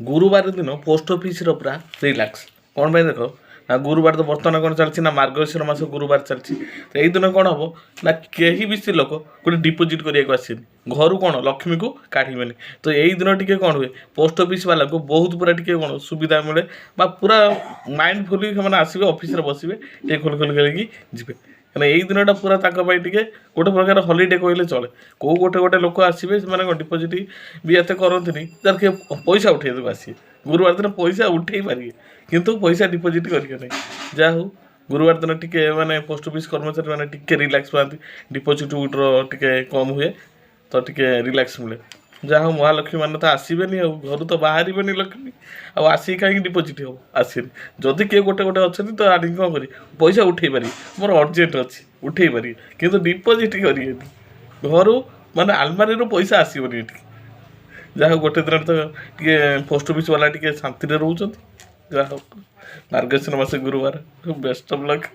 गुरुवार दिन post office पूरा रिलैक्स कौन भाई देख ना गुरुवार तो बर्तमान कौन चलती ना मार्गशीर मास गुरुवार चलती तो यही दिन कौन हम ना कहीं भी स्त्री लोक गोटे डिपोजिट करने आसनी घर कौन लक्ष्मी को काढ़े तो यही दिन टी कौन हुए पोस्ट ऑफिस वाला को बहुत पूरा टी कौन सुविधा मिले पूरा माइंडफुली से आसवे ऑफिस बसवे टे खोल खोल करके जी कहीं यही दिनटा पूरा टे गोटे प्रकार हॉलीडे कहले चले कौ गोटे गोटे लोक आसवे से डिपोजिट भी एत करते जर किए पैसा उठे देव आसिए गुरुवार दिन पैसा उठे पारे किंतु पैसा डिपोजिट करेंगे नहीं जहाँ हो गुरुवार दिन टी माने पोस्ट ऑफिस कर्मचारी मैंने टी रिलैक्स पाती डिपोजिट विड्रो टी कम हुए तो टी रिलैक्स मिले जहाँ हो महालक्ष्मी मैंने तो आसबे घर तो बाहर लक्ष्मी आसिक कहीं डिपोजिट हम आसनी जदि किए गोटे गोटे अच्छा तो आनी कौन कर पैसा उठे पारे मोर अर्जेंट अच्छी उठे पारे कि डिपोजिट करेंगे घर माने आलमारी पैसा आसबनी जहाँ गोटे दिन तो टे पोस्ट ऑफिस वाला टे शांति रोच जहाँ मार्गशीर मास गुरुवार बेस्ट ऑफ लक।